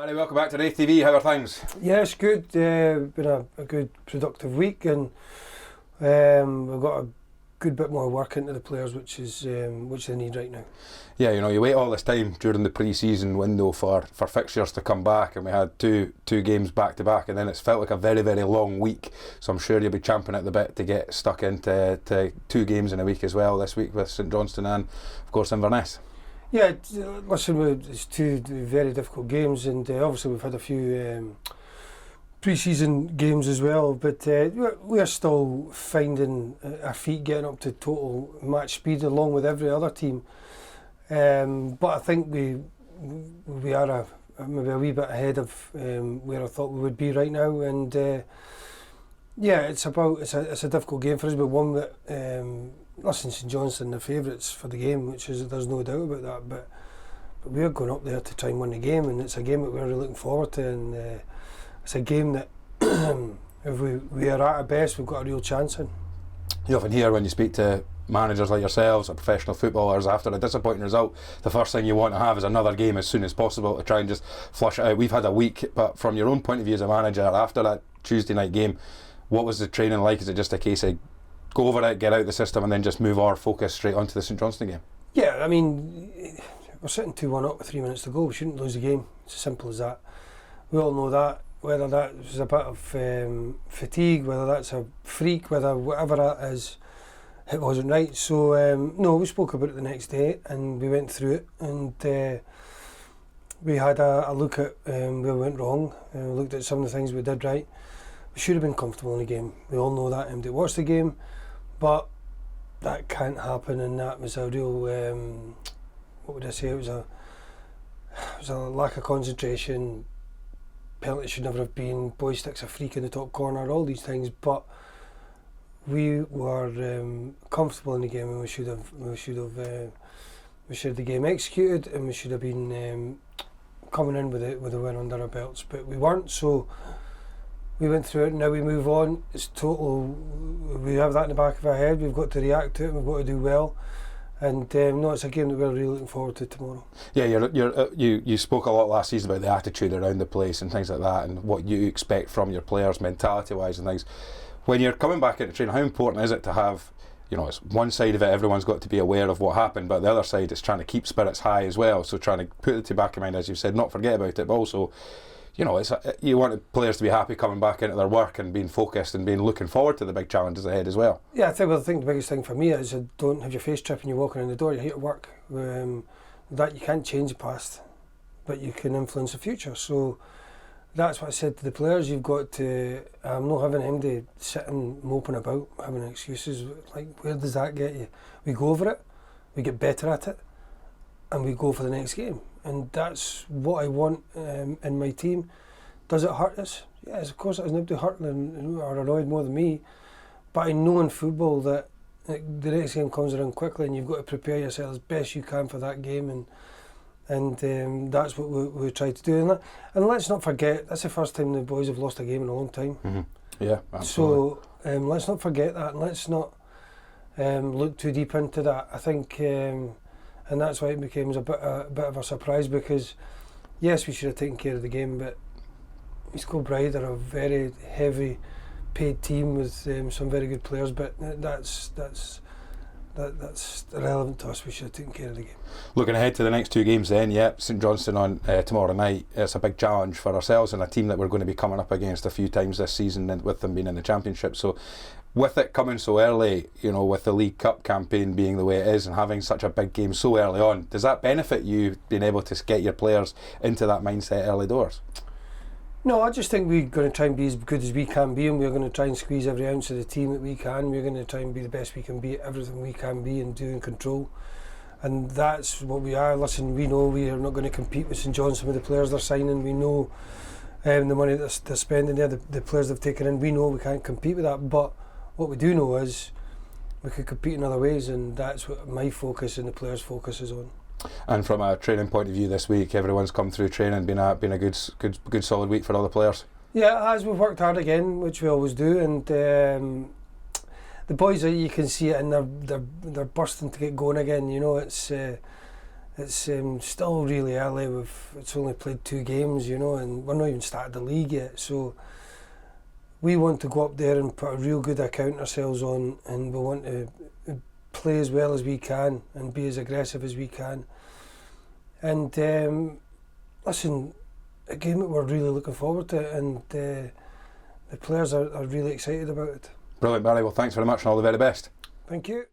Barry, welcome back to Raith TV. How are things? Yes, good. Been a good productive week, and we've got a good bit more work into the players, which they need right now. Yeah, you wait all this time during the pre-season window for fixtures to come back, and we had two games back to back, and then it's felt like a very, very long week. So I'm sure you'll be champing at the bit to get stuck into 2 games in a week as well this week with St Johnstone and, of course, Inverness. Yeah, listen, it's 2 very difficult games, and obviously we've had a few pre-season games as well, but we are still finding our feet, getting up to total match speed along with every other team. But I think we are maybe a wee bit ahead of where I thought we would be right now, and yeah, it's a difficult game for us, but one that listen, St Johnstone are favourites for the game, there's no doubt about that, but we're going up there to try and win the game, and it's a game that we're really looking forward to, and it's a game that if we are at our best, we've got a real chance in. You often hear when you speak to managers like yourselves or professional footballers after a disappointing result, the first thing you want to have is another game as soon as possible to try and just flush it out. We've had a week, but from your own point of view as a manager, after that Tuesday night game, what was the training like? Is it just a case of go over it, get out the system, and then just move our focus straight onto the St Johnstone game? Yeah, I mean, we're sitting 2-1 up with 3 minutes to go. We shouldn't lose the game. It's as simple as that. We all know that. Whether that was a bit of fatigue, whether that's a freak, whatever that is, it wasn't right. So no, we spoke about it the next day, and we went through it, and we had a look at where we went wrong. We looked at some of the things we did right. We should have been comfortable in the game. We all know that. Anybody watched the game, but that can't happen, and that was a real what would I say? It was a lack of concentration. Penalty should never have been. Boy sticks a freak in the top corner. All these things, but we were comfortable in the game, and we should have the game executed, and we should have been coming in with a win under our belts, but we weren't. So we went through it, and now we move on. It's total. We have that in the back of our head. We've got to react to it. We've got to do well. And no, it's a game that we're really looking forward to tomorrow. Yeah, you spoke a lot last season about the attitude around the place and things like that, and what you expect from your players mentality-wise and things. When you're coming back into training, how important is it to have, it's one side of it, everyone's got to be aware of what happened, but the other side is trying to keep spirits high as well. So trying to put it to back of mind, as you've said, not forget about it, but also, you want the players to be happy coming back into their work and being focused and being looking forward to the big challenges ahead as well. Yeah, I think the biggest thing for me is don't have your face tripping you're walking in the door. You're here to work. That you can't change the past, but you can influence the future. So that's what I said to the players. You've got to. I'm not having them to sitting moping about, having excuses. Like, where does that get you? We go over it, we get better at it, and we go for the next game. And that's what I want in my team. Does it hurt us? Yes, of course it has. Nobody hurt or annoyed more than me. But I know in football that the next game comes around quickly, and you've got to prepare yourself as best you can for that game. And that's what we try to do. And let's not forget, that's the first time the boys have lost a game in a long time. Mm-hmm. Yeah, absolutely. So let's not forget that, and let's not look too deep into that. I think. And that's why it became a bit of a surprise, because yes, we should have taken care of the game, but East Kilbride are a very heavy paid team with some very good players, but that's irrelevant to us. We should have taken care of the game. Looking ahead to the next 2 games then, St Johnstone on tomorrow night. It's a big challenge for ourselves and a team that we're going to be coming up against a few times this season, and with them being in the Championship. So with it coming so early, with the League Cup campaign being the way it is and having such a big game so early on, does that benefit you being able to get your players into that mindset early doors? No, I just think we're going to try and be as good as we can be, and we're going to try and squeeze every ounce of the team that we can. We're going to try and be the best we can be at everything we can be and do in control. And that's what we are. Listen, we know we are not going to compete with St Johnstone with the players they're signing. We know the money that they're spending there, the players they've taken in. We know we can't compete with that, but what we do know is we could compete in other ways, and that's what my focus and the players' focus is on. And from a training point of view this week, everyone's come through training, been a good solid week for all the players. Yeah, as we've worked hard again, which we always do, and the boys, you can see it, and they're bursting to get going again. It's it's still really early. It's only played 2 games, you know, and we're not even started the league yet. So we want to go up there and put a real good account ourselves on, and we want to play as well as we can and be as aggressive as we can. And listen, a game that we're really looking forward to, and the players are really excited about it. Brilliant, Barry. Well, thanks very much and all the very best. Thank you.